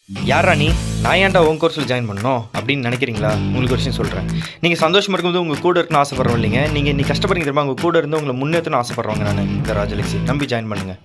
யாரா நீ? நான் ஏன்டா உன் கோர்ஸில் ஜாயின் பண்ணணும் அப்படின்னு நினைக்கிறீங்களா? உங்களுக்கு ஒரு விஷயம் சொல்கிறேன். நீங்கள் சந்தோஷமாக இருக்கும்போது உங்கள் கூட இருக்கணும்னு ஆசைப்படுறோம் இல்லைங்க. நீங்கள் நீ கஷ்டப்படுறீங்க தெரியுமா? உங்கள் கூட இருந்து உங்களை முன்னேற்றணும்னு ஆசைப்படுறவங்க நான் இந்த ராஜலக்ஷ்மி. நம்பி ஜாயின் பண்ணுங்கள்.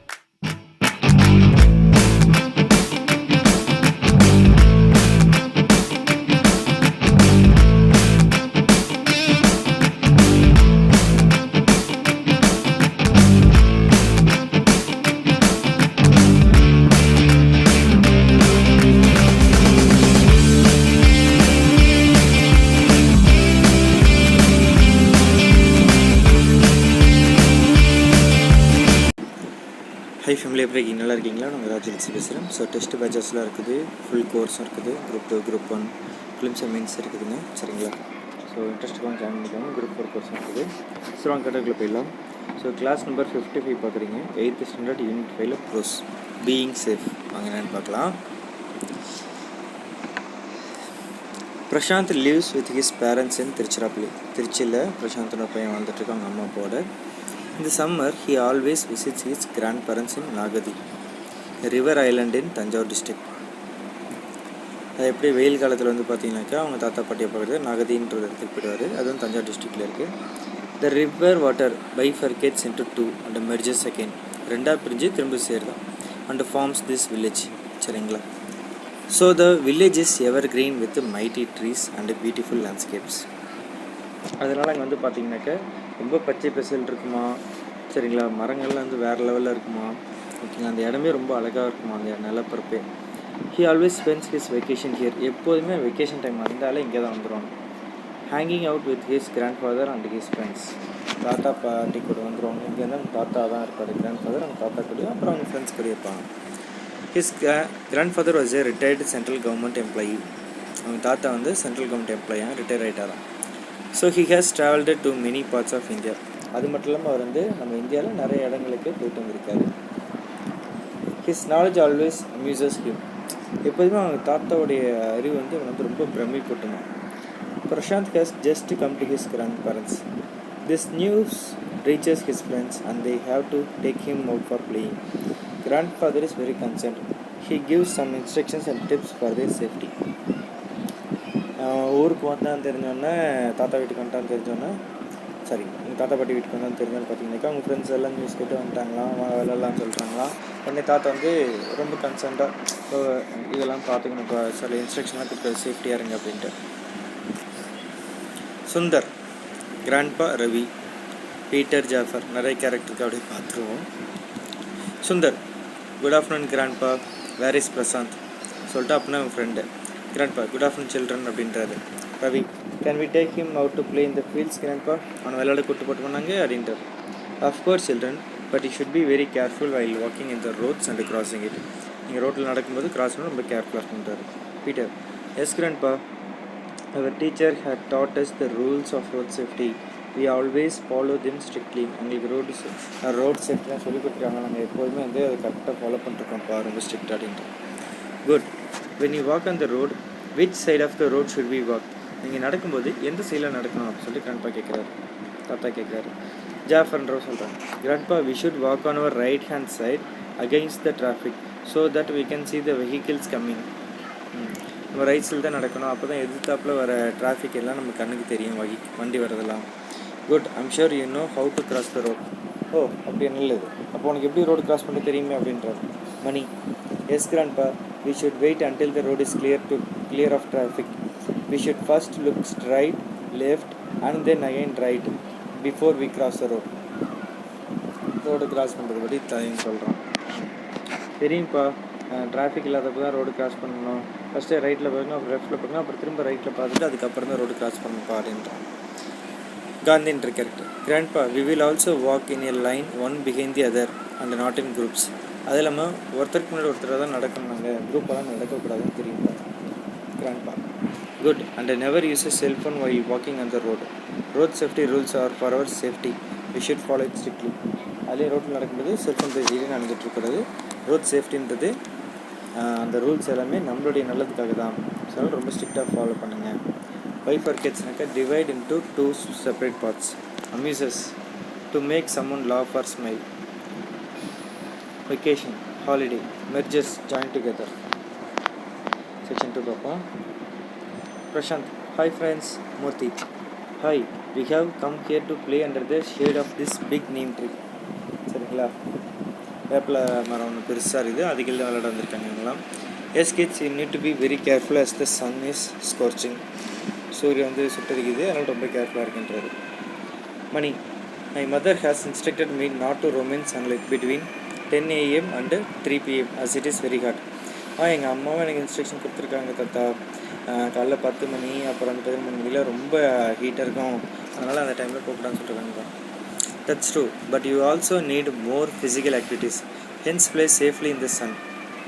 ஹை ஃபேமிலி, எப்படி இருக்கீங்க? நல்லா இருக்கீங்களா? நாங்கள் ராஜலக்ஷ்மி பேசுகிறேன். ஸோ டெஸ்ட் பேச்சஸ்லாம் இருக்குது, ஃபுல் கோர்ஸும் இருக்குது, group 2, group 1, prelims and mains இருக்குதுங்க. சரிங்களா? ஸோ இன்ட்ரெஸ்ட்டுலாம் ஜாயின் பண்ணிக்காங்க. குரூப் 4 கோர்ஸும் இருக்குது. ஸோ வாங்க கேட்டகுள்ளே போயிடலாம். ஸோ கிளாஸ் நம்பர் 55 பார்க்குறீங்க. 8th standard unit 5 prose being safe. வாங்க என்னென்னு பார்க்கலாம். Prashanth lives with his parents in Tiruchirappalli. திருச்சியில் பிரசாந்தோட பையன் வந்துட்டுருக்கு அவங்க அம்மா அப்பாவோட. In the summer, he always visits his grandparents in Nagadi, a river island in Tanjore district. அது எப்படி வெயில் காலத்தில் வந்து பார்த்தீங்கன்னாக்கா அவங்க தாத்தா பாட்டியை பார்க்குறது நாகதின்ற இடத்துக்கு போயிடுவார். அதுவும் தஞ்சாவூர் டிஸ்ட்ரிக்டில் இருக்குது. The river water bifurcates into 2 and merges again. ரெண்டாக பிரிஞ்சு திரும்ப சேருதான் அண்ட் ஃபார்ம்ஸ் திஸ் வில்லேஜ். சரிங்களா? So the village is evergreen with mighty trees and beautiful landscapes. அதனால் அங்கே வந்து பார்த்தீங்கன்னாக்கா ரொம்ப பச்சை பசல் இருக்குமா. சரிங்களா? மரங்கள்லாம் வந்து வேறு லெவலில் இருக்குமா. ஓகேங்களா? அந்த இடமே ரொம்ப அழகாக இருக்குமா, அந்த நிலப்பரப்பே. He always spends his vacation here. எப்போதுமே வெக்கேஷன் டைம் வந்தாலே இங்கே தான் வந்துடுவாங்க. Hanging out with his grandfather and his friends. தாத்தா பாட்டி கூட வந்துடுவாங்க. இங்கே வந்து அவங்க தாத்தா தான் இருப்பார், கிராண்ட் ஃபாதர். அவங்க தாத்தா கூட அப்புறம் அவங்க ஃப்ரெண்ட்ஸ் கூட இருப்பாங்க. His grandfather was a retired central government employee. அவங்க தாத்தா வந்து சென்ட்ரல் கவர்மெண்ட் எம்ப்ளாயாக ரிட்டையர் ஆகிட்டாராம். So he has travelled to many parts of India. அது மட்டும் இல்லாமல் அவர் வந்து நம்ம இந்தியாவில் நிறைய இடங்களுக்கு போயிட்டு வந்திருக்காரு. His knowledge always amuses him. எப்போதுமே அவங்க தாத்தாவுடைய அறிவு வந்து வந்து ரொம்ப பிரமிப்பட்டுமா. Prashanth has just come to his grandparents. This news reaches his friends and they have to take him out for playing. Grandfather is very concerned. He gives some instructions and tips for their safety. ஊருக்கு வந்தான்னு தெரிஞ்சோடனே, தாத்தா வீட்டுக்கு வந்துட்டான்னு தெரிஞ்சோன்னே, சரி எங்கள் தாத்தா பாட்டி வீட்டுக்கு வந்தான்னு தெரிஞ்சோன்னு பார்த்தீங்கன்னாக்கா அவங்க ஃப்ரெண்ட்ஸ் எல்லாம் நியூஸ் கேட்டு வந்துட்டாங்களாம், விளையாடலாம்னு சொல்கிறாங்களாம். உடனே தாத்தா வந்து ரொம்ப கன்சர்ன்டாக இதெல்லாம் பார்த்துக்கணும், இப்போ சில இன்ஸ்ட்ரக்ஷன்லாம் கொடுக்குறது, சேஃப்டியாக இருங்க அப்படின்ட்டு. சுந்தர், கிராண்ட்பா ரவி, பீட்டர், ஜாஃபர், நிறைய கேரக்டருக்கு அப்படியே பார்த்துருவோம். Sundar, good afternoon grandpa, where is Prashanth சொல்லிட்டு அப்படின்னா அவங்க friend. Grandpa, good afternoon children அப்படின்றாரு. Ravi, can we take him out to play in the fields grandpa? அவனை விளையாட கூட்டு போட்டு பண்ணாங்க அப்படின்றார். Of course children, but you should be very careful while walking in the roads and crossing it. நீங்கள் ரோட்டில் நடக்கும்போது கிராஸ் பண்ண ரொம்ப கேர்ஃபுல்லாக இருக்குன்றார். Peter, yes grandpa, our teacher had taught us the rules of road safety. We always follow them strictly. எங்களுக்கு road சேஃப்டிலாம் சொல்லி கொடுத்துருக்காங்க, நாங்கள் எப்போதுமே வந்து அதை கரெக்டாக ஃபாலோ பண்ணிருக்கோம்ப்பா, ரொம்ப ஸ்ட்ரிக்ட் அப்படின்ட்டு. Good. when you walk on the road, which side of the road should we walk? நீங்கள் நடக்கும்போது எந்த சைடில் நடக்கணும் அப்படின்னு சொல்லி கிராண்ட்பா கேட்குறாரு, தாத்தா கேட்குறாரு. ஜாஃபர்ன்றவர் சொல்கிறாங்க, grandpa, we should walk on our right hand side against the traffic so that we can see the vehicles coming. நம்ம ரைட் சைடில் தான் நடக்கணும், அப்போ தான் எதிர்த்தாப்பில் வர டிராஃபிக் எல்லாம் நம்ம கண்ணுக்கு தெரியும், வண்டி வரதெல்லாம். Good, I'm sure you know how to cross the road. ஓ, அப்படி நல்லது, அப்போ உனக்கு எப்படி ரோடு கிராஸ் பண்ண தெரியுமே அப்படின்றார். Mani, yes grandpa, we should wait until the road is clear of traffic. We should first look straight, left and then again right before we cross the road. Road cross பண்ணுறது பற்றி தாயும் சொல்கிறான். தெரியும்ப்பா, traffic இல்லாதப்போ தான் road cross பண்ணணும். First ரைட்டில் பார்க்கணும், அப்புறம் லெஃப்ட்டில் பார்க்கணும், அப்புறம் திரும்ப ரைட்டில் பார்த்துட்டு அதுக்கப்புறம் தான் ரோடு கிராஸ் பண்ணணும்ப்பா அப்படின்றான். காந்தின்ற character, grandpa, we will also walk in a line one behind the other and not in groups. அது இல்லாமல் ஒருத்தருக்கு முன்னாடி ஒருத்தராக தான் நடக்கணும், நாங்கள் குரூப்பெல்லாம் நடக்கக்கூடாதுன்னு தெரியும்ப்பா. Grandpa, good, and never use a cellphone while walking on the road. Road safety rules are for our safety, we should follow it strictly. அதே ரோட்டில் நடக்கும்போது செல்ஃபோன் பேசிக்கிட்டே நடந்துகிட்ருக்கிறது. ரோட் சேஃப்டின்றது அந்த ரூல்ஸ் எல்லாமே நம்மளுடைய நல்லதுக்காக தான், ஸோ ரொம்ப ஸ்ட்ரிக்டாக ஃபாலோ பண்ணுங்கள். பைஃபர்கேட்ஸ்னாக்கா divide into 2 separate parts. Amuses, to make someone laugh or smile. Vacation, holiday, mergers, join together. question 2 பார்ப்போம். Prashant, hi friends, Murthy. Hi, we have come here to play under the shade of this big neem tree. சரிங்களா, வேப்பில் மரம் ஒன்று பெருசாக இருக்குது, அதுக்கு தான் விளையாட வந்திருக்காங்க இவங்களாம். Yes kids, you need to be very careful as the sun is scorching. சூரியன் வந்து சுட்டரிக்குது, அதனால் ரொம்ப கேர்ஃபுல்லாக இருக்குன்றாரு. மணி, my mother has instructed me not to roam in sunlight between 10 AM and 3 PM as it is very hot. எங்கள் அம்மாவும் எனக்கு instruction கொடுத்துருக்காங்க தாத்தா, காலைல 10 மணி அப்புறம் வந்து 13 மணியில் ரொம்ப ஹீட்டாக இருக்கும், அதனால் அந்த டைமில் போகக்கூடாதுன்னு சொல்லியிருக்காங்க. That's true, but you also need more physical activities. Hence play safely in the sun.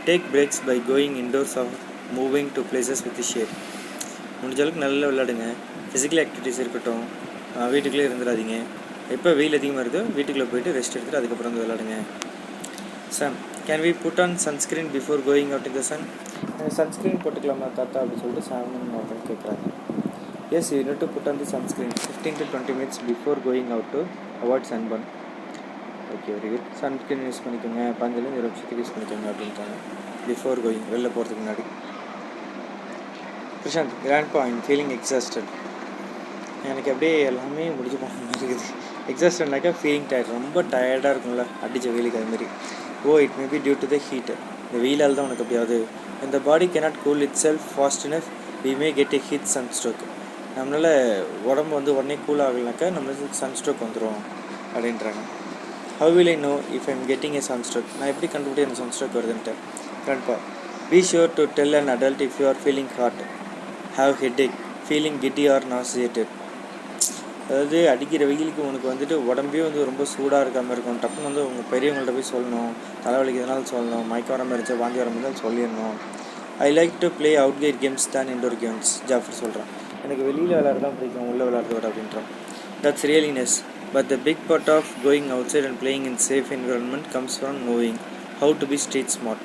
Take breaks by going indoors or moving to places with shade. முடிஞ்ச அளவுக்கு நல்லா விளையாடுங்க, ஃபிசிக்கல் ஆக்டிவிட்டீஸ் இருக்கட்டும், வீட்டுக்குள்ளே இருந்துடாதீங்க. எப்போ வெயில் அதிகமாக இருக்கோ வீட்டுக்குள்ளே போய்ட்டு ரெஸ்ட் எடுத்துகிட்டு அதுக்கப்புறம் வந்து விளையாடுங்க. Son, can we put on sunscreen before going out in the sun? Sunscreen போட்டுக்கலாமா தாத்தா அப்படின்னு சொல்லிட்டு சாமன் ஒருத்தன் கேட்குறாங்க. Yes, you need to put on the sunscreen 15 to 20 minutes before going out to avoid sunburn. Okay, very good. Sunscreen use பண்ணிக்கோங்க, 15 நிமிஷத்துக்கு use பண்ணிக்கோங்க அப்படின்ட்டாங்க, பிஃபோர் கோயிங், வெளில போகிறதுக்கு முன்னாடி. Prashanth, grandpa, I'm feeling exhausted. எனக்கு அப்படியே எல்லாமே முடிஞ்சு போன மாதிரி இருக்குது. எக்ஸாஸ்டட்னாக்கா ஃபீலிங் டயர்ட், ரொம்ப டயர்டாக இருக்கும்ல அடித்த வெயிலுக்கு அதுமாரி. It may be due to the heat. இந்த வெயிலால் தான் உனக்கு அப்படியாவது. இந்த body cannot cool itself fast enough we may get a heat sunstroke. நம்மளால் உடம்பு வந்து உடனே கூல் ஆகலைனாக்கா நம்மளுக்கு சன்ஸ்ட்ரோக் வந்துடும் அப்படின்றாங்க. How will I know if I'm getting a sunstroke? நான் எப்படி கண்டுபிடி எனக்கு சன்ஸ்ட்ரோக் வருதுன்ட்டு. கண்டிப்பாக B sure to tell an adult if you are feeling hot, have headache, feeling கிட்டி ஆர் நாசியேட்டட். அதாவது அடிக்கிற வெயிலுக்கு உனக்கு வந்துட்டு உடம்பே வந்து ரொம்ப சூடாக இருக்காமல் இருக்கும், டப்புன்னு வந்து உங்கள் பெரியவங்கள்ட்ட போய் சொல்லணும், தலைவலிக்கு எதனாலும் சொல்லணும், மயக்கம் வர மாதிரி இருந்துச்சு, வாந்தி வர மாதிரி சொல்லிடணும். I like to play outdoor games than indoor games. Jafar சொல்கிறான், எனக்கு வெளியில் விளையாட தான் பிடிக்கும், உள்ளே விளையாடுறத விட அப்படின்றான். That's really nice, but the big part of going outside and playing in safe environment comes from knowing how to be street smart.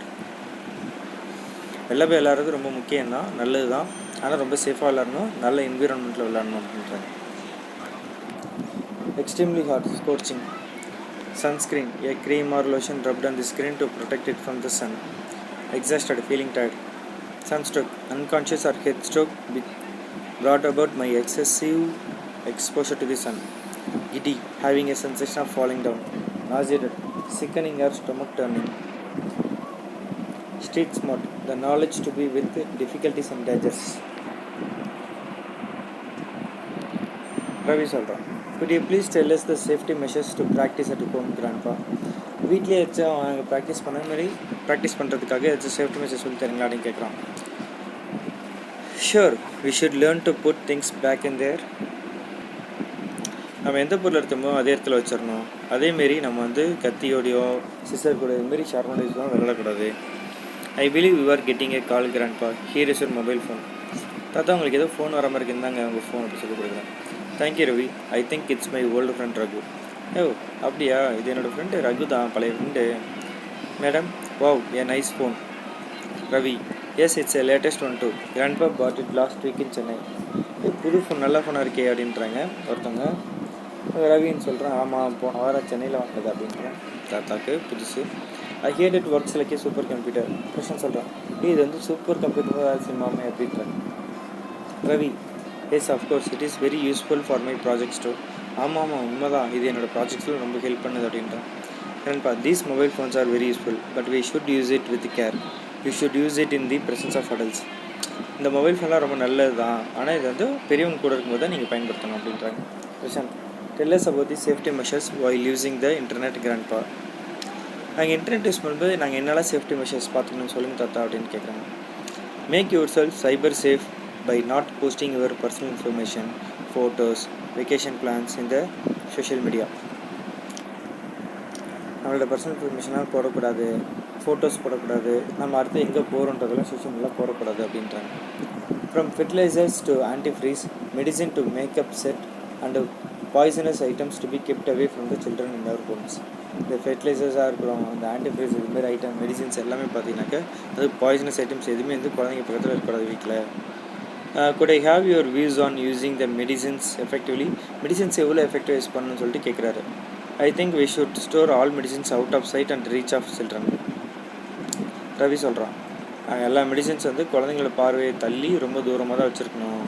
வெளில போய் விளையாடுறது ரொம்ப முக்கியம்தான், நல்லது தான், ஆனால் ரொம்ப சேஃபாக விளையாடணும், நல்ல என்விரான்மெண்ட்டில் விளையாடணும் அப்படின்றாங்க. Extremely hot, scorching. Sunscreen, a cream or lotion rubbed on the screen to protect it from the sun. Exhausted, feeling tired. Sunstroke, unconscious or head stroke brought about by excessive exposure to the sun. Giddy, having a sensation of falling down. Nauseated, sickening or stomach turning. Street smart, the knowledge to be with difficulties and dangers. Ravi சொல்கிறான், could you please tell us the safety measures to practice at home, grandpa? வீட்லேயே வச்சு அவங்க practice பண்ண மாதிரி practice பண்ணுறதுக்காக ஏதாச்சும் safety measures சொல்லி தரீங்களா அப்படின்னு கேட்குறான். Sure, we should learn to put things back in their. நம்ம எந்த பொருள் எடுத்தோமோ அதே இடத்துல வச்சிடணும். அதேமாரி நம்ம வந்து கத்தியோடையோ சிசர் கூட இதுமாரி ஷார்ப்னோட யூஸ் தான் விளையாடக்கூடாது. I believe you are getting a call, grandpa. Here is your mobile phone. தாத்தா, உங்களுக்கு ஏதோ ஃபோன் வர மாதிரி இருந்தாங்க உங்கள் ஃபோன் அப்படி சொல்லி கொடுக்குறேன். Thank you Ravi, I think it's my old friend Raghu. அப்படியா, இது என்னோடய ஃப்ரெண்டு ரகு தான், பழைய friend. Madam, wow, a nice phone. Ravi, yes, it's a latest one too. Grandpa bought it last week in Chennai. புது ஃபோன், நல்ல ஃபோனாக இருக்கே அப்படின்றாங்க ஒருத்தவங்க. ரவின்னு சொல்கிறேன், ஆமாம், போன வாரம் சென்னையில் வந்தது அப்படின்றேன். தாத்தாக்கு புதுசு. I hear it works like a super computer. பிரச்சனை சொல்கிறேன், இது வந்து சூப்பர் கம்ப்யூட்டர் வேலை செய்யுமாமே அப்படின்றாங்க. Ravi, yes, of course it is very useful for my projects too. ஆமாம், உண்மைதான், இது என்னோடய ப்ராஜெக்ட்ஸில் ரொம்ப ஹெல்ப் பண்ணுது அப்படின்றான். ஏன்ப்பா, these mobile phones are very useful, but we should use it with care. You should use it in the presence of adults. இந்த mobile ஃபோன்லாம் ரொம்ப நல்லது தான், ஆனால் இது வந்து பெரியவங்க கூட இருக்கும்போது தான் நீங்கள் பயன்படுத்தணும் அப்படின்றாங்க. Prashanth, tell us about the safety measures while using the internet, grandpa. நாங்கள் இன்டர்நெட் யூஸ் பண்ணும்போது நாங்கள் என்னெல்லாம் சேஃப்டி மெஷர்ஸ் பார்த்துக்கணும்னு சொல்லுங்கள் தாத்தா அப்படின்னு கேட்குறாங்க. Make yourself cyber safe by not posting your personal information, photos, vacation plans in the social media. நம்மளோட personal இன்ஃபர்மேஷனாக போடக்கூடாது, ஃபோட்டோஸ் போடக்கூடாது, நம்ம அடுத்து எங்கே போகிறோன்றதெல்லாம் சோஷியல் மீடியாவில் போடக்கூடாது அப்படின்றாங்க. From fertilisers to antifreeze, medicine to makeup set and poisonous items to be kept away from the children in our homes. இந்த ஃபெர்டிலைசர்ஸாக இருக்கிறோம், இந்த ஆன்டிஃப்ரீஸ் இதுமாரி ஐட்டம், மெடிசின்ஸ் எல்லாமே பார்த்தீங்கன்னாக்கா அது பாய்சனஸ் ஐட்டம்ஸ் எதுவுமே வந்து குழந்தைங்க பக்கத்தில் இருக்கக்கூடாது வீட்டில். could I have your views on using the medicines effectively? Medicines எவ்வளோ எஃபெக்டிவ் யூஸ் பண்ணணும்னு சொல்லிட்டு கேட்குறாரு. I think we should store all medicines out of sight and reach of children. Ravi சொல்கிறான், எல்லா மெடிசன்ஸ் வந்து குழந்தைங்களோட பார்வையை தள்ளி ரொம்ப தூரமாக தான் வச்சுருக்கணும்.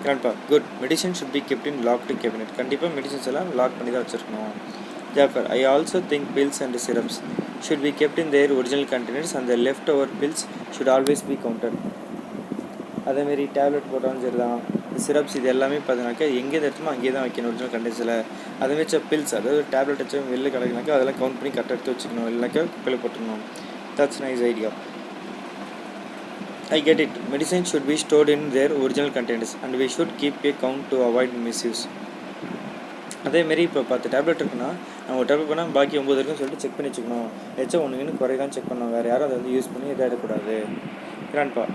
Grandpa good. Medicine should be kept in locked cabinet. கண்டிப்பாக மெடிசன்ஸ் எல்லாம் லாக் பண்ணி தான் வச்சுருக்கணும். Jafar I also think pills and syrups should be kept in their original containers and the left over pills should always be counted. அதேமாரி tablet போட்டாலும் சரி தான், syrups இது எல்லாமே பார்த்தீங்கன்னாக்கா எங்கே எடுத்துமோ அங்கேயே தான் வைக்கணும் ஒரிஜினல் கண்டெய்னர்ஸில். அதேமாரி பில்ஸ், அதாவது டேப்லெட் வச்சு வெளில கிடக்குனாக்கா அதெல்லாம் கவுண்ட் பண்ணி கரெக்டாக எடுத்து வச்சுக்கணும், இல்லைனாக்கா குப்பையில் போட்டுருணும். That's nice idea. I get it. Medicine should be stored in their original containers and we should keep a count to avoid misuse. அதேமாரி இப்போ 10 டேப்லெட் இருக்குன்னா நம்ம ஒரு டேப்லெட் பண்ணால் பாக்கி 9 இருக்குன்னு சொல்லிட்டு செக் பண்ணி வச்சுக்கணும். ஏதாச்சும் ஒன்று குறைதான் செக் பண்ணணும், வேறு யாரும் அதை வந்து யூஸ் பண்ணி இதாகிடக்கூடாது. Grandpa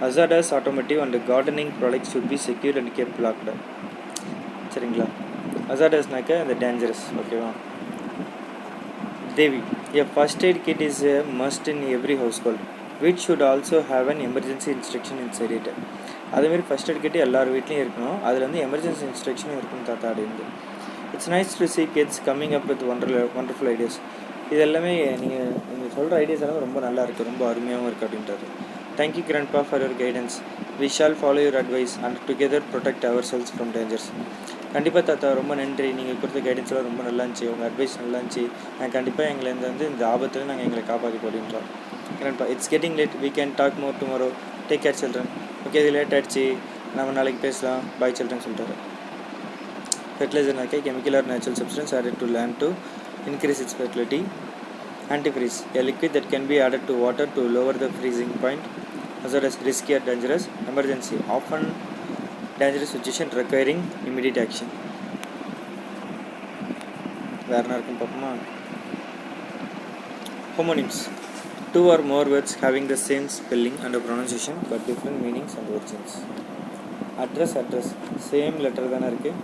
hazardous automotive and gardening products should be secured and kept locked. சரிங்களா? hazardousனாக்க அந்த டேஞ்சரஸ், ஓகேவா? தேவி a first aid kit is a must in every household which should also have an emergency instruction inside it. அதேமாரி first aid kit எல்லார் வீட்லேயும் இருக்கணும், அதில் வந்து emergency இன்ஸ்ட்ரக்ஷனும் இருக்கும் தாத்தா அப்படின்னு. It's nice to see kids coming up with wonderful ideas. இது எல்லாமே நீங்கள் சொல்கிற ஐடியாஸ் எல்லாம் ரொம்ப நல்லா இருக்குது, ரொம்ப அருமையாகவும் இருக்குது அப்படின்றது. Thank you grandpa for your guidance. We shall follow your advice and together protect ourselves from dangers. கண்டிப்பாக தாத்தா, ரொம்ப நன்றி. நீங்கள் கொடுத்த கைடன்ஸ் எல்லாம் ரொம்ப நல்லா இருந்துச்சு, உங்கள் அட்வைஸ் நல்லா இருந்துச்சு. கண்டிப்பாக எங்களை இந்த ஆபத்தில் நாங்கள் எங்களை காப்பாற்றி போடுன்றோம். Grandpa it's getting late, we can talk more tomorrow. Take care children. Okay, இது லேட் ஆகிடுச்சு, நம்ம நாளைக்கு பேசலாம். பாய் சில்ட்ரன் சொல்லிட்டாரு. ஃபெர்டிலைசர்னாக்கே chemical or natural substance added to land to increase its fertility. Antifreeze, a liquid that can be added to water to lower the freezing point. Hazardous, risky or dangerous. Emergency, often dangerous situation requiring immediate action. வேறு என்ன இருக்குன்னு பார்ப்போமா? Homonyms, two or more words having the same spelling and pronunciation but different meanings and origins. Address, same letter தானே இருக்குது,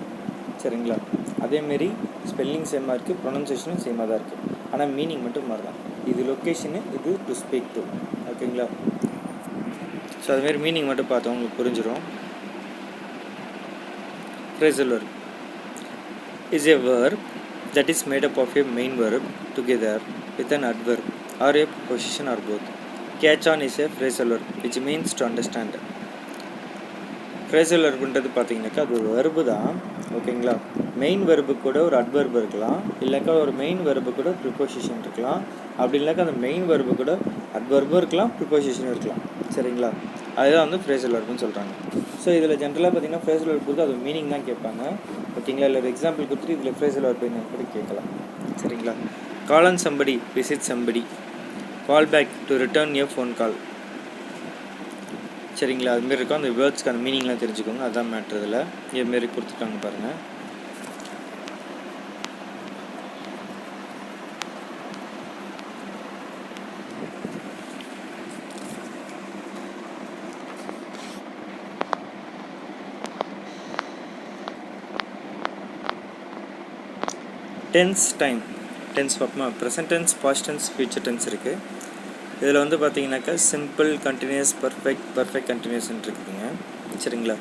சரிங்களா? அதேமாரி spelling சேமாக இருக்குது, ப்ரொனன்சியேஷனும் சேமாக தான் இருக்குது, ஆனால் மீனிங் மட்டும் மாதிரி தான். இது லொக்கேஷனு, இது டு ஸ்பீக் டு, ஓகேங்களா? ஸோ அதுமாரி மீனிங் மட்டும் பார்த்தோம், உங்களுக்கு புரிஞ்சிடும். Phrasal verb is a verb that is made up of a main verb together with an adverb or a preposition or both. Catch on is a phrasal verb which means to understand. Phrasal வெர்புன்றது பார்த்தீங்கன்னாக்கா அது ஒரு verb தான், ஓகேங்களா? Main verb கூட ஒரு adverb இருக்கலாம், இல்லைக்கா ஒரு மெயின் வெர்பு கூட ப்ரிப்போசிஷன் இருக்கலாம், அப்படி இல்லைக்கா அந்த மெயின் வெர்பு கூட அட்வெர்பும் இருக்கலாம், ப்ரிப்போசிஷனும் இருக்கலாம், சரிங்களா? அதுதான் வந்து ஃப்ரேசல் வெர்புன்னு சொல்கிறாங்க. ஸோ இதில் ஜென்ரலாக பார்த்தீங்கன்னா ஃப்ரேசல் வெர்பு கொடுத்து அது மீனிங் தான் கேட்பாங்க, ஓகேங்களா? இல்லை ஒரு எக்ஸாம்பிள் கொடுத்துட்டு இதில் ஃப்ரேசல் வெர்பு என்ன கூட கேட்கலாம், சரிங்களா? Call on somebody, visit somebody, call back to return a phone call, சரிங்களா? அதுமாரி இருக்கும். அந்த வேர்ட்ஸ்க்கு அந்த மீனிங்லாம் தெரிஞ்சுக்கோங்க, அதுதான் மேட்ரு. இதில் இதுமாரி கொடுத்துருக்காங்க பாருங்கள். டென்ஸ் டைம், டென்ஸ் பார்ப்போமா? Present tense, past tense, future tense இருக்குது. இதில் வந்து பார்த்தீங்கன்னாக்கா சிம்பிள், கண்டினியூஸ், பர்ஃபெக்ட் கண்டினியூஸ்ன்னு இருக்குதுங்க, சரிங்களா?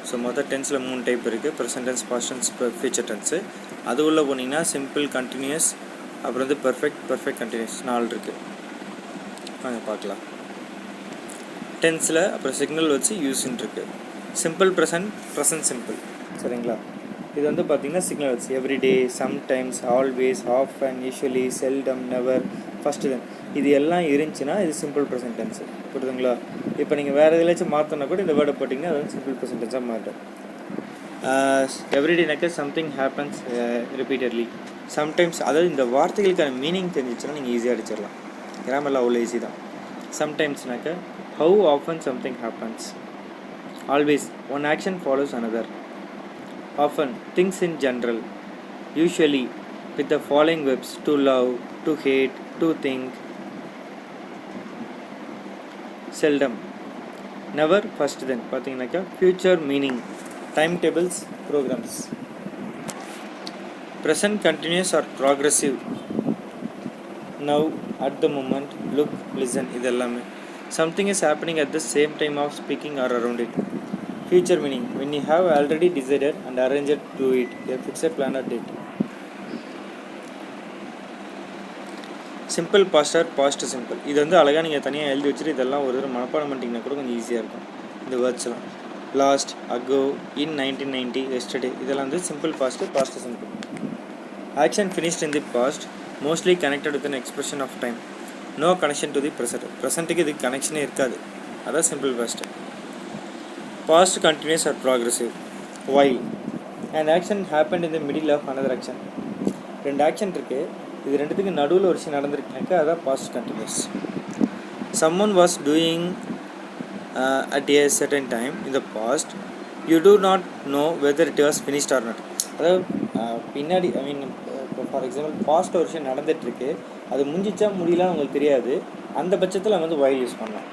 ஸோ மொதல் டென்ஸில் 3 டைப் இருக்குது, present tense, past tense, future tense. அது உள்ளே போனீங்கன்னா சிம்பிள், கண்டினியூஸ், அப்புறம் வந்து பர்ஃபெக்ட் கண்டினியூஸ் 4 இருக்குது. வாங்க பார்க்கலாம். டென்ஸில் அப்புறம் சிக்னல் வச்சு யூஸ்ன்னு இருக்குது. சிம்பிள் ப்ரெசன்ட் சிம்பிள், சரிங்களா? இது வந்து பார்த்திங்கன்னா சிக்னல் வச்சு everyday, sometimes, always, often, usually, seldom, never, first then, இது எல்லாம் இருந்துச்சுன்னா இது சிம்பிள் ப்ரெசன்ட் டென்ஸு, புரியுதுங்களா? இப்போ நீங்கள் வேறு எதுலாச்சும் மாற்றினா கூட இந்த வேர்டை போட்டிங்கன்னா அது வந்து சிம்பிள் ப்ரெசன்ட் டென்ஸாக மாறிடும். எவ்ரிடேனாக்கா சம்திங் ஹேப்பன்ஸ் ரிப்பீட்டட்லி, சம்டைம்ஸ், அதாவது இந்த வார்த்தைகளுக்கான மீனிங் தெரிஞ்சிச்சுன்னா நீங்கள் ஈஸியாக அடிச்சிடலாம், கிராமரில் அவ்வளோ ஈஸி தான். சம்டைம்ஸ்னாக்கா how often something happens. Always, one action follows another. Often, things in general. Usually, with the following verbs: to love, to hate, to think. Seldom, never, first then. பார்த்தீங்கன்னாக்கா future meaning, timetables, programs. Present continuous or progressive. Now, at the moment, look, listen, இதெல்லாமே. Something is happening at the same time of speaking or around it. Future meaning, when you have already decided and arranged to it, a fixed plan or date. Simple past or past simple. இது வந்து அழகாக நீங்கள் தனியாக எழுதி வச்சுட்டு இதெல்லாம் ஒரு தடவை மனப்பாடம் பண்ணிட்டீங்கன்னா கூட கொஞ்சம் ஈஸியாக இருக்கும். இந்த வேர்ட்ஸ்லாம் லாஸ்ட், அகோ, இன் 1990, எஸ்டர்டே இதெல்லாம் வந்து simple past, past simple. Action finished in the past, mostly connected with an expression of time, no connection to the present. ப்ரெசென்ட்டுக்கு இதுக்கு கனெக்ஷனே இருக்காது, அதான் simple past. Past continuous or progressive. While and action happen in the middle of another action. ரெண்டு action இருக்குது, இது ரெண்டுத்துக்கு நடுவில் ஒரு விஷயம் நடந்திருக்குனாக்கா அதான் past continuous. someone was doing at a certain time in the past, you do not know whether it was finished or not. அதாவது பின்னாடி இப்போ ஃபார் எக்ஸாம்பிள் பாஸ்ட் ஒரு விஷயம் நடந்துகிட்ருக்கு, அது முடிஞ்சிச்சா முடியலாம் உங்களுக்கு தெரியாது, அந்த பட்சத்தில் வந்து while யூஸ் பண்ணலாம்.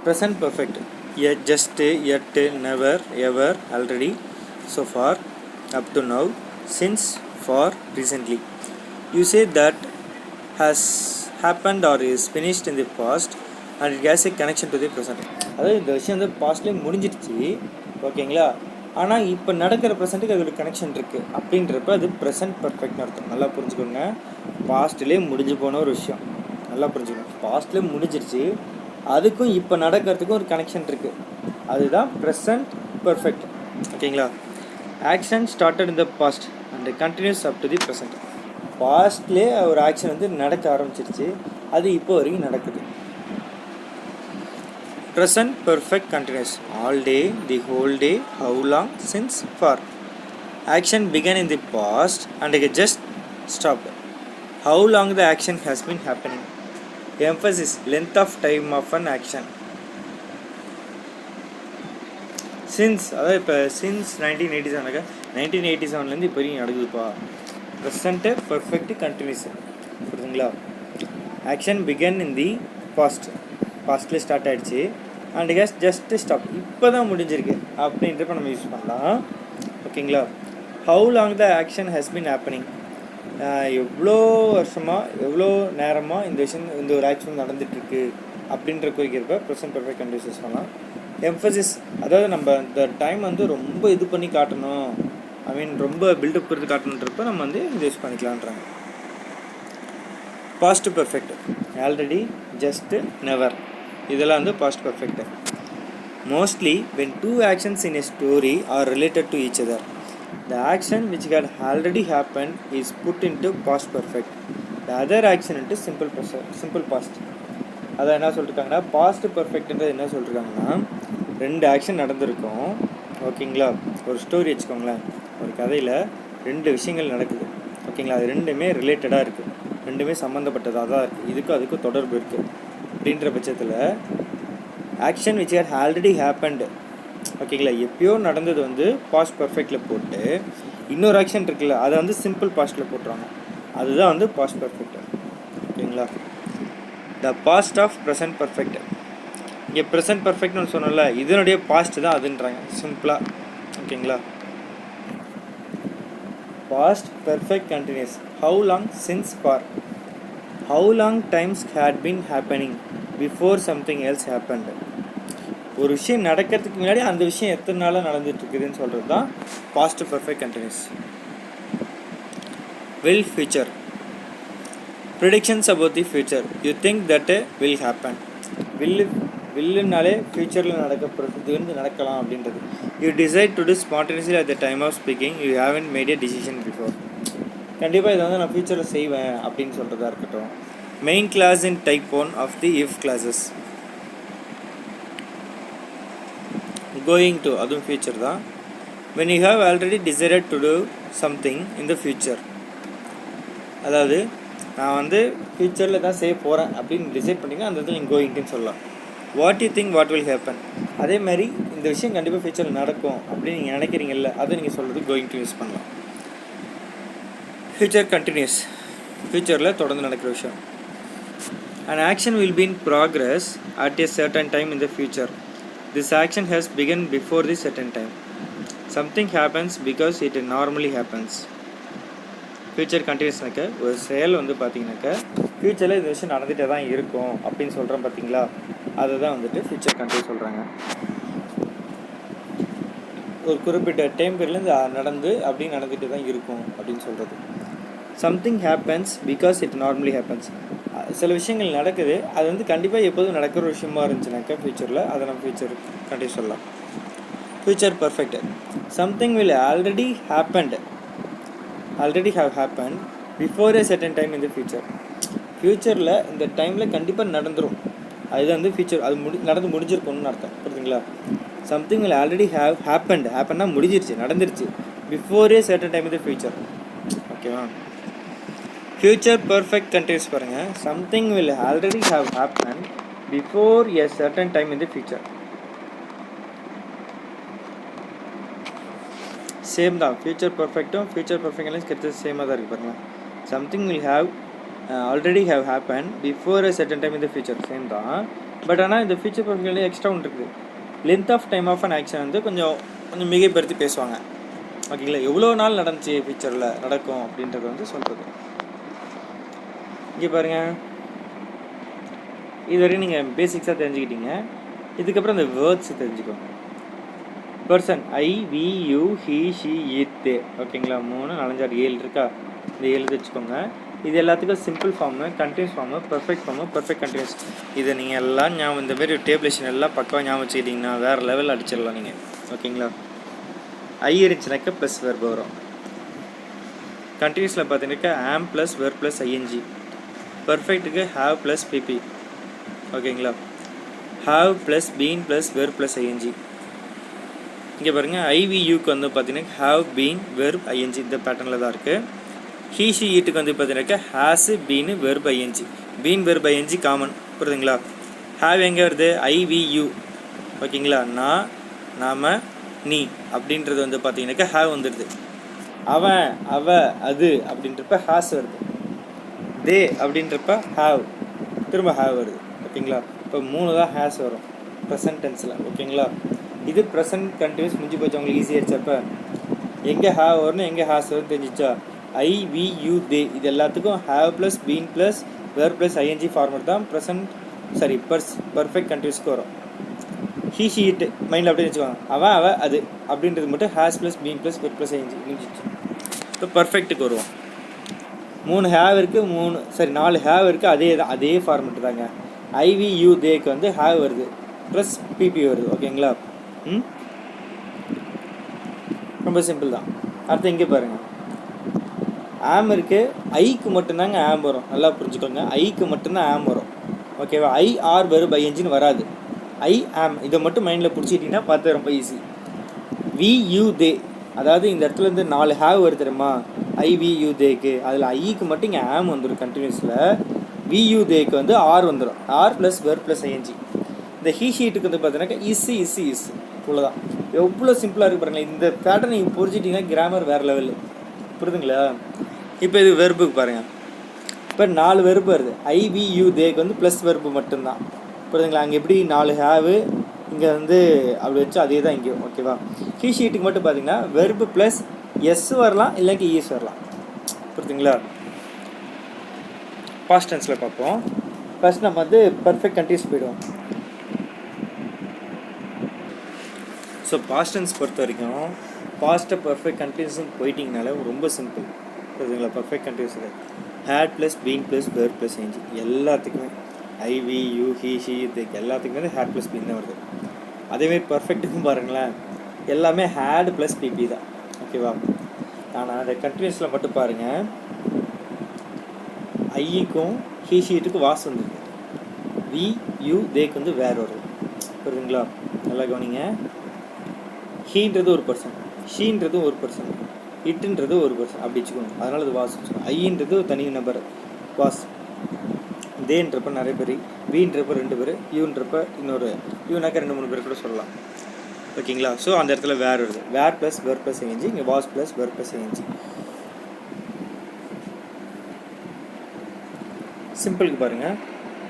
Present perfect. just, yet, never, ever, already, so far, up to now, since, for, recently. You say that has happened or is finished in the past and it has a connection to the present. அதாவது இந்த விஷயம் வந்து பாஸ்ட்லேயே முடிஞ்சிடுச்சு, ஓகேங்களா, ஆனால் இப்போ நடக்கிற ப்ரெசென்ட்டுக்கு அதோட கனெக்ஷன் இருக்குது அப்படின்றப்ப அது ப்ரெசன்ட் பர்ஃபெக்ட்னு அர்த்தம். நல்லா புரிஞ்சுக்கோங்க, பாஸ்ட்லேயே முடிஞ்சு போன ஒரு விஷயம் நல்லா புரிஞ்சுக்கோங்க. பாஸ்ட்லேயே முடிஞ்சிடுச்சு, அதுக்கும் இப்போ நடக்கிறதுக்கும் ஒரு கனெக்ஷன் இருக்குது, அதுதான் ப்ரெசன்ட் பர்ஃபெக்ட். ஓகேங்களா. Action started in the past and continues up to the present. பாஸ்ட்லேயே ஒரு ஆக்ஷன் வந்து நடக்க ஆரம்பிச்சிருச்சு, அது இப்போ வரைக்கும் நடக்குது. Present perfect continuous. All day, the whole day, how long, since, for. Action began in the past and it just stop. How long the action has been happening. Emphasis, length of time of an action. Since, அதாவது இப்போ since 1987 1987 இப்போ வரைக்கும் நடக்குதுப்பா. Present perfect continuous, புரியுதுங்களா. Action began in the பாஸ்ட்லேயே start ஆகிடுச்சு and gas just stop, இப்போ தான் முடிஞ்சிருக்கு அப்படின்றப்ப நம்ம யூஸ் பண்ணலாம். ஓகேங்களா. How long the action has been happening. எவ்வளோ வருஷமாக எவ்வளோ நேரமாக இந்த விஷயம் இந்த ஒரு ஆக்ஷன் நடந்துகிட்ருக்கு அப்படின்ற குறிக்கிறப்ப ப்ரெசன்ட் பர்ஃபெக்ட் கண்டினியூஸ் யூஸ் பண்ணலாம். எம்ஃபசிஸ், அதாவது நம்ம இந்த டைம் வந்து ரொம்ப இது பண்ணி காட்டணும், ரொம்ப பில்டப் கொடுத்து காட்டணுன்றப்ப நம்ம வந்து இது யூஸ் பண்ணிக்கலான்றாங்க. Past perfect. Already, just, never இதெல்லாம் வந்து past perfect. Mostly when two actions in a story are related to each other, the action which had already happened is put into past perfect, the other action into simple past. அதை என்ன சொல்லியிருக்காங்கன்னா past பர்ஃபெக்ட்ன்றது என்ன சொல்லியிருக்காங்கன்னா, ரெண்டு action நடந்திருக்கும், ஓகேங்களா. ஒரு story வச்சுக்கோங்களேன், ஒரு கதையில் ரெண்டு விஷயங்கள் நடக்குது, ஓகேங்களா. அது ரெண்டுமே ரிலேட்டடாக இருக்குது, ரெண்டுமே சம்மந்தப்பட்டதாக தான் இருக்குது, இதுக்கும் அதுக்கும் தொடர்பு இருக்குது. அப்படின்ற பட்சத்தில் action which had already happened, ஓகேங்களா, எப்பயோ நடந்தது வந்து பாஸ்ட் பர்ஃபெக்டில் போட்டு இன்னொரு ஆக்ஷன் இருக்குல்ல அதை வந்து சிம்பிள் பாஸ்ட்டில் போட்டுருவாங்க, அதுதான் வந்து பாஸ்ட் பர்ஃபெக்ட். ஓகேங்களா. The past of present perfect. இங்கே ப்ரெசன்ட் பர்ஃபெக்ட்னு சொன்னோம்ல, இதனுடைய பாஸ்ட் தான் அதுன்றாங்க சிம்பிளாக. ஓகேங்களா. Past perfect continuous. How long, since, for. How long times had been happening before something else happened. ஒரு விஷயம் நடக்கிறதுக்கு முன்னாடி அந்த விஷயம் எத்தனை நாளாக நடந்துகிட்ருக்குதுன்னு சொல்கிறது தான் past perfect continuous. Will, future. Predictions about the future. You think that will happen. வில்லுனாலே ஃபியூச்சரில் நடக்கிறது வந்து நடக்கலாம் அப்படின்றது. You decide to do spontaneously at the time of speaking, you haven't made a decision before. கண்டிப்பாக இதை வந்து நான் ஃபியூச்சரில் செய்வேன் அப்படின்னு சொல்கிறதா இருக்கட்டும். Main clause in type 1 of the if clauses. Going to, அதுவும் ஃபியூச்சர் தான். when you have already decided to do something in the future, அதாவது நான் வந்து ஃபியூச்சரில் தான் செய்ய போகிறேன் அப்படின்னு டிசைட் பண்ணிங்கன்னா அந்த இடத்துல நீங்கள் கோயிங்ட்டுன்னு சொல்லலாம். What you think what will happen. அதே மாதிரி இந்த விஷயம் கண்டிப்பாக ஃபியூச்சரில் நடக்கும் அப்படின்னு நீங்கள் நினைக்கிறீங்கல்ல, அதை நீங்கள் சொல்கிறது கோயிங் டு யூஸ் பண்ணலாம். ஃபியூச்சர் கண்டினியூஸ், ஃபியூச்சரில் தொடர்ந்து நடக்கிற விஷயம். an action will be in progress at a certain time in the future. This action has begun before the certain time. Something happens because it normally happens. Future கண்டினியூஸ்னாக்க ஒரு செயல் வந்து பார்த்தீங்கன்னாக்கா ஃபியூச்சரில் இந்த விஷயம் நடந்துகிட்டே தான் இருக்கும் அப்படின்னு சொல்கிறோம் பார்த்தீங்களா, அதை தான் வந்துட்டு ஃபியூச்சர் கண்டினியூஸ் சொல்கிறாங்க. ஒரு குறிப்பிட்ட டைம் பீரியட்லேருந்து நடந்து அப்படி நடந்துகிட்டு தான் இருக்கும் அப்படின்னு சொல்கிறது. Something happens because it normally happens. சில விஷயங்கள் நடக்குது, அது வந்து கண்டிப்பாக எப்போதும் நடக்கிற ஒரு விஷயமா இருந்துச்சுனாக்கா ஃப்யூச்சரில் அதை நம்ம ஃப்யூச்சர் கண்டிப்பாக சொல்லலாம். Future perfect. Something will already have happen before a certain time in the future. ஃப்யூச்சரில் இந்த டைமில் கண்டிப்பாக நடந்துடும், அதுதான் வந்து ஃப்யூச்சர், அது நடந்து முடிஞ்சிருக்கணும்னு அர்த்தம். புரியுதுங்களா? சம்திங் வில் ஆல்ரெடி ஹேப்பன்னா முடிஞ்சிருச்சு, நடந்துருச்சு. Before a certain time in the future. ஓகேவா? ஃப்யூச்சர் பர்ஃபெக்ட் கண்டினியூஸ் பாருங்கள். Something will already have happen before a certain time in the future. Same தான். ஃப்யூச்சர் பர்ஃபெக்ட்டும் ஃப்யூச்சர் பர்ஃபெக்ட்லாம் கிட்டத்தட்ட சேமாக தான் இருக்குது பாருங்கள். Something will already have happen before a certain time in the future. Same தான். பட் ஆனால் இந்த ஃப்யூச்சர் பர்ஃபெக்ட்லேயே எக்ஸ்ட்ரா ஒன்று இருக்குது. Length of time of an action வந்து கொஞ்சம் மிகைப்படுத்தி பேசுவாங்க. ஓகேங்களா? எவ்வளோ நாள் நடந்துச்சு ஃப்யூச்சரில் நடக்கும் அப்படின்றது வந்து சொல்கிறது. இங்கே பாருங்கள், இது வரையும் நீங்கள் பேசிக்ஸாக தெரிஞ்சுக்கிட்டீங்க. இதுக்கப்புறம் இந்த வேர்ட்ஸ் தெரிஞ்சுக்கோங்க. Person IVU he she it they. ஓகேங்களா? 3 4 5 6 7 இருக்கா? இந்த 7 வச்சுக்கோங்க. இது எல்லாத்துக்கும் simple form, continuous form, perfect form, perfect continuous. இதை நீங்கள் எல்லாம் ஞாபகம் இந்த மாதிரி டேபிளேஷன் எல்லாம் பக்கம் ஞாபகம் வச்சுக்கிட்டிங்கன்னா வேறு லெவல் அடிச்சிடலாம் நீங்கள். ஓகேங்களா? ஐ இருந்துச்சுனாக்கா ப்ளஸ் வெர்பு வரும். கண்டினியூஸில் பார்த்தீங்கன்னாக்கா am plus verb plus I N G. பர்ஃபெக்ட்டுக்கு ஹாவ் ப்ளஸ் பிபி. ஓகேங்களா? Have plus been plus verb plus ING. இங்கே பாருங்கள், IVUக்கு வந்து பார்த்தீங்கன்னா ஹாவ் பீன் வெர்ப் ஐஎன்ஜி இந்த பேட்டர்னில் தான் இருக்குது. ஹீ ஷி ஈட்டுக்கு வந்து பார்த்தீங்கன்னாக்கா has been verb ING. Been verb ING common. புரியுதுங்களா? ஹாவ் எங்கே வருது? IVU. ஓகேங்களா? நான், நாம, நீ அப்படின்றது வந்து பார்த்தீங்கன்னாக்கா ஹாவ் வந்துடுது. அவன், அவ, அது அப்படின்றப்ப ஹாஸ் வருது. தே அப்படின்றப்ப ஹாவ், திரும்ப ஹாவ் வருது. ஓகேங்களா? இப்போ 3 தான் ஹேஸ் வரும் ப்ரெசன்ட் டென்ஸில். ஓகேங்களா? இது ப்ரெசன்ட் கண்டினியூஸ் முடிஞ்சு போச்சு. அவங்களுக்கு ஈஸியாக இருச்சப்போ எங்கே ஹாவ் வரணும் எங்கே ஹாஸ் வரும்னு தெரிஞ்சிச்சா? IVU they. இது எல்லாத்துக்கும் have plus been plus verb plus ING format தான் பர்ஃபெக்ட் கண்டினியூஸ்க்கு வரும். ஹீ ஷி இட் மைண்டில் அப்படியே வச்சுக்கோங்க. அவன், அவ, அது அப்படின்றது மட்டும் has plus been plus verb plus ING முடிஞ்சிச்சு. இப்போ பர்ஃபெக்ட்டுக்கு வருவோம். 4 ஹேவ் இருக்குது, அதே ஃபார்மெட்டு தாங்க. IVU தேக்கு வந்து ஹேவ் வருது ப்ளஸ் பிபி வருது. ஓகேங்களா? ரொம்ப சிம்பிள் தான். அடுத்து இங்கே பாருங்கள், ஆம் இருக்குது, ஐக்கு மட்டும்தாங்க ஆம் வரும். நல்லா புரிஞ்சுக்கோங்க, ஐக்கு மட்டும்தான் ஆம் வரும். ஓகேவா? ஐ ஆர் வெர்ப் ஐஎன்ஜின்னு வராது. ஐ ஆம் இதை மட்டும் மைண்டில் பிடிச்சிட்டிங்கன்னா பார்த்து ரொம்ப ஈஸி. VU தே, அதாவது இந்த இடத்துல இருந்து 4 ஹேவ் வருது தெரியுமா? IVU தேக்கு, அதில் ஐக்கு மட்டும் இங்கே ஆம் வந்துடும் கண்டினியூஸில். VU தேக்கு வந்து ஆர் வந்துடும். Are plus verb plus ING. இந்த ஹீ ஷீட்டுக்கு வந்து பார்த்தீங்கன்னாக்கா இஸ் இவ்வளோதான். எவ்வளோ சிம்பிளாக இருக்குது பாருங்களேன். இந்த பேட்டர்ன் நீங்கள் புரிஞ்சிட்டிங்கன்னா கிராமர் வேறு லெவலு. புரியுதுங்களா? இப்போ இது வெர்புக்கு பாருங்கள். இப்போ 4 வெர்பு வருது. IVU தேக்கு வந்து ப்ளஸ் வெர்பு மட்டும்தான். புரியுதுங்களா? அங்கே எப்படி 4 ஹேவு இங்கே வந்து அப்படி வச்சு அதே தான் இங்கேயும். ஓகேவா? ஹீ ஷீட்டுக்கு மட்டும் பார்த்தீங்கன்னா வெர்பு ப்ளஸ் எஸ் வரலாம், இல்லைக்கி ஈஸ் வரலாம். புரியுதுங்களா? பாஸ்ட் டென்ஸில் பார்ப்போம். ஃபர்ஸ்ட் நம்ம வந்து பர்ஃபெக்ட் கண்டினியூஸ் போயிடுவோம். ஸோ பாஸ்ட் டென்ஸ் பொறுத்த வரைக்கும் பாஸ்ட்டை பர்ஃபெக்ட் கண்டினியூஸ்ன்னு போயிட்டிங்கனால ரொம்ப சிம்பிள். புரியுதுங்களா? பர்ஃபெக்ட் கண்டினியூஸில் had plus been plus verb plus ING எல்லாத்துக்குமே IVU ஹீ ஷி இதுக்கு எல்லாத்துக்குமே வந்து ஹேட் ப்ளஸ் பீன் தான் வருது. அதேமாதிரி பர்ஃபெக்ட்டுக்கும் பாருங்களேன், எல்லாமே ஹேட் ப்ளஸ் பிபி தான். ஓகேவா? ஆனால் அந்த கண்டினியூஸில் மட்டும் பாருங்கள், ஐக்கும் ஹீ ஷீட்டுக்கு வாஸ் வந்துருக்கு. VU தேக்கு வந்து வேறு வருது. புரியுதுங்களா? நல்லா கவனிங்க. ஹீன்றது ஒரு பர்சன், ஷீன்றது ஒரு பர்சன், இட்டுன்றது ஒரு பர்சன் அப்படி வச்சுக்கோங்க. அதனால் அது வாஸ் வச்சுக்கோங்க. ஐன்றது ஒரு தனி நபர் வாஸ். தேன்றப்ப நிறைய பேர், வீன்றப்ப 2 பேர், யூன்றப்ப இன்னொரு யூனாக்க 2-3 பேர் கூட சொல்லலாம். ஓகேங்களா? ஸோ அந்த இடத்துல வேர் வருது. Were plus verb plus ING, இங்கே was plus verb plus ING. சிம்பிளுக்கு பாருங்கள்,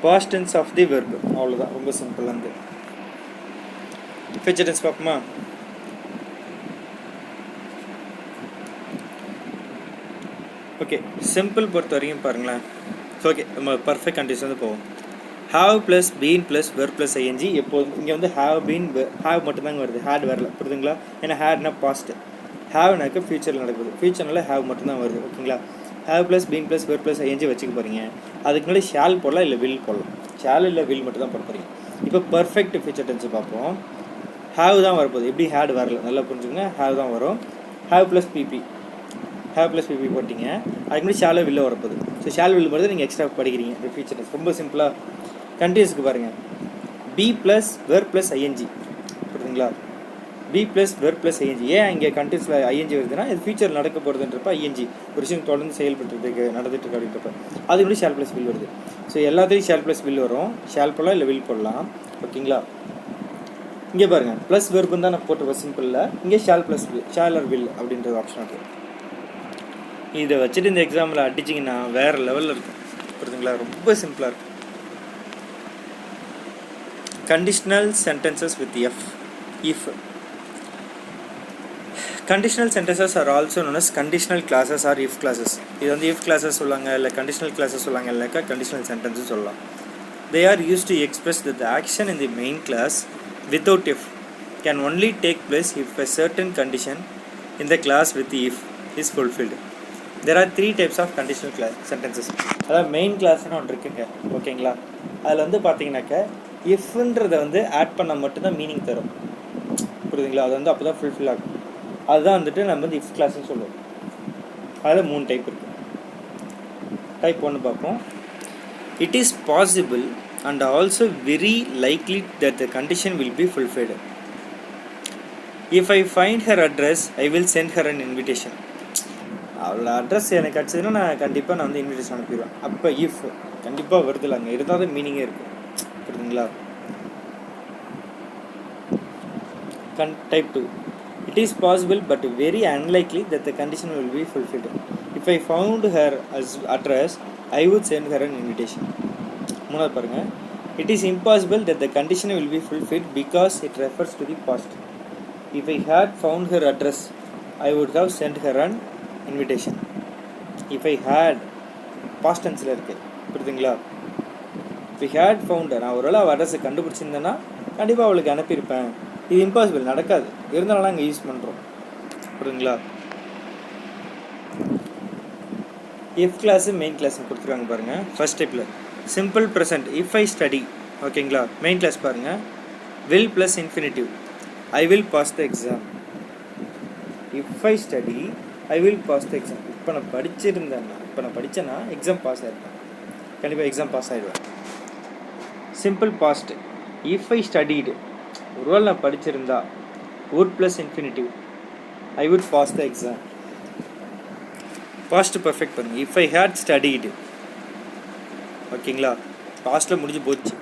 past tense of the verb, அவ்வளோதான். ரொம்ப சிம்பிள். வந்து ஃபியூச்சர் டென்ஸ் பார்ப்போமா? ஓகே, சிம்பிள் பொறுத்த வரைக்கும் பாருங்களேன். ஓகே, நம்ம பர்ஃபெக்ட் கண்டினியூஸ் வந்து போவோம். Have plus been plus verb plus ING. எப்போதும் இங்கே வந்து ஹாவ் பீன் ஹாவ் மட்டும்தாங்க வருது, ஹேட் வரல. புரியுதுங்களா? ஏன்னா ஹேட்னா பாஸ்ட்டு, ஹாவ்னாக்க ஃபியூச்சரில் நடக்குது. ஃபியூச்சர்னால ஹாவ் மட்டும்தான் வருது. ஓகேங்களா? Have plus been plus verb plus ING வச்சுக்க போகிறீங்க. அதுக்கு முன்னாடி ஷால் போடலாம், இல்லை வில் போடலாம். ஷால் இல்லை வில் மட்டும் தான் போட போகிறீங்க. இப்போ பர்ஃபெக்ட் ஃபியூச்சர் டென்ஸ் பார்ப்போம். ஹேவ் தான் வரப்போகுது. எப்படி ஹேட் வரல, நல்லா புரிஞ்சுங்க. ஹேவ் தான் வரும். Have plus PP, have plus PP போட்டிங்க. அதுக்கு முன்னாடி ஷாலோ வில்ல வரப்போகுது. ஸோ ஷால் வில் போகிறது நீங்கள் எக்ஸ்ட்ரா படிக்கிறீங்க. இந்த ஃபியூச்சர் டென்ஸ் ரொம்ப சிம்பிளாக. கண்டினியூஸ்க்கு பாருங்கள். B plus verb plus ING, புரியுதுங்களா? B plus verb plus ING. ஏன் இங்கே கண்டினியூஸில் ஐஎன்ஜி வருதுன்னா இது ஃபியூச்சர் நடக்க போகிறதுன்றப்ப ஐஎன்ஜி ஒரு விஷயம் தொடர்ந்து செயல்பட்டுருக்கு, நடந்துட்டு இருக்கு அப்படின்றப்ப அது கூட ஷால் ப்ளஸ் வில் வருது. ஸோ எல்லாத்தையும் ஷால் ப்ளஸ் வில் வரும். ஷால் போடலாம், இல்லை வில் போடலாம். ஓகேங்களா? இங்கே பாருங்கள், ப்ளஸ் வெர்புன்னு தான் நான் போட்டிருப்பேன் சிம்பிளில். இங்கே shall plus will, shall or will அப்படின்ற ஆப்ஷன் இருக்குது. இதை வச்சுட்டு இந்த எக்ஸாமில் அடிச்சிங்கன்னா வேறு லெவலில் இருக்கும், புரியுதுங்களா? ரொம்ப சிம்பிளாக இருக்கும். Conditional sentences with if, if. Conditional sentences are also known as conditional clauses or if clauses. இது வந்து இஃப் கிளாஸஸ் சொல்லுவாங்க, இல்லை கண்டிஷனல் கிளாஸஸ் சொல்லுவாங்க, இல்லைக்கா கண்டிஷனல் சென்டென்ஸும் சொல்லலாம். They are used to express that the action in the main class without if can only take place if a certain condition in the class with the if is fulfilled. There are 3 types of conditional class sentences. அதாவது main கிளாஸ்னு ஒன்று இருக்குங்க, ஓகேங்களா? அதில் வந்து பார்த்தீங்கன்னாக்கா இஃப்ன்றதை வந்து add பண்ண மட்டும்தான் மீனிங் தரும், புரியுதுங்களா? அது வந்து அப்போ தான் ஃபுல்ஃபில் ஆகும். அதுதான் வந்துட்டு நம்ம வந்து இஃப் கிளாஸ்ன்னு சொல்லுவோம். அதில் 3 டைப் இருக்குது. டைப் 1 பார்ப்போம். It is possible and also very likely that the condition will be fulfilled. If I find her address, I will send her an invitation. அவளோட அட்ரஸ் எனக்கு கிடச்சதுன்னா நான் கண்டிப்பாக நான் வந்து இன்விடேஷன் அனுப்பிடுவேன். அப்போ இஃப் கண்டிப்பாக வருதில்ல, அங்கே இருந்தால் தான் மீனிங்கே இருக்கும், புரியுதுங்களா? Type 2. It is possible but very unlikely that the condition will be fulfilled. If I found her address, I would send her an invitation. மூணாவது பாருங்க. It is impossible that the condition will be fulfilled because it refers to the past. If I had found her address, I would have sent her an invitation. If I had past tenseல இருக்கு, புரியுதுங்களா? If I had found her, நான் ஒருவேளை அவள் அட்ரஸை கண்டுபிடிச்சிருந்தேன்னா கண்டிப்பாக அவளுக்கு அனுப்பியிருப்பேன். இது impossible, நடக்காது. இருந்தாலும் அங்கே யூஸ் பண்ணுறோம், புரியுதுங்களா? எஃப் கிளாஸு மெயின் கிளாஸ்ன்னு கொடுத்துருக்காங்க பாருங்கள். ஃபர்ஸ்ட் டைப்பில் simple present if I study, ஓகேங்களா? மெயின் கிளாஸ் பாருங்கள். Will plus infinitive, I will pass the exam. If I study I will pass the exam. இப்போ நான் படித்தேன்னா எக்ஸாம் பாஸ் ஆகிருப்பேன், கண்டிப்பாக எக்ஸாம் பாஸ் ஆகிடுவேன். Simple past if I studied, ஒருவேளை நான் படிச்சிருந்தா, would plus infinitive, I would pass the exam. Past perfect பாருங்கள். இஃப் ஐ ஹேட் ஸ்டடிடு, ஓகேங்களா? பாஸ்ட்டில் முடிஞ்சு போச்சு.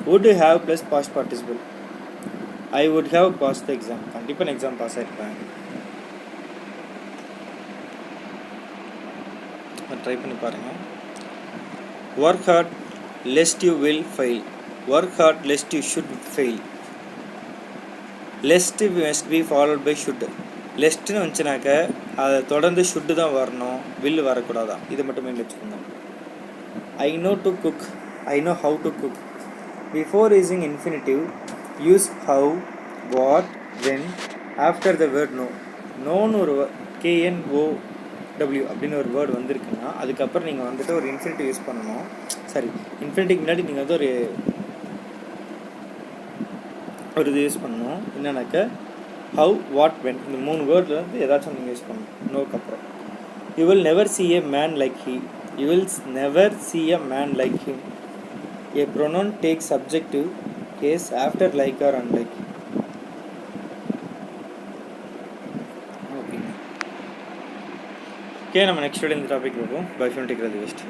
Would have plus past participle, I would have pass the exam. கண்டிப்பாக நான் எக்ஸாம் பாஸ் ஆகிருப்பேன். ட்ரை பண்ணி பாருங்கள். Work hard lest you will fail, work hard lest you should fail. Lest must be followed by should. லெஸ்ட்னு வந்துச்சுனாக்க அதை தொடர்ந்து shoot தான் வரணும், வில் வரக்கூடாதான். இதை மட்டுமே வச்சுக்கோங்க. I know to cook, I know how to cook. Before using infinitive use how, what, when. After the word know, நோன்னு ஒரு KNOW அப்படின்னு ஒரு வேர்டு வந்திருக்குன்னா அதுக்கப்புறம் நீங்கள் வந்துட்டு ஒரு இன்ஃபினிட்டிவ் யூஸ் பண்ணணும். சரி, இன்ஃபினிட்டிவ்க்கு முன்னாடி நீங்கள் வந்து ஒரு இது யூஸ் பண்ணணும். என்னன்னாக்க ஹவு, வாட், வென், இந்த 3 வேர்டில் வந்து ஏதாச்சும் நீங்கள் யூஸ் பண்ணணும் நோக்கு அப்புறம். You will never see a man like he, you will never see a man like him. A pronoun takes subjective case after like or unlike. Okay, நம்ம நெக்ஸ்ட் வீடியோ இந்த டாபிக் பார்ப்போம். By from take the best.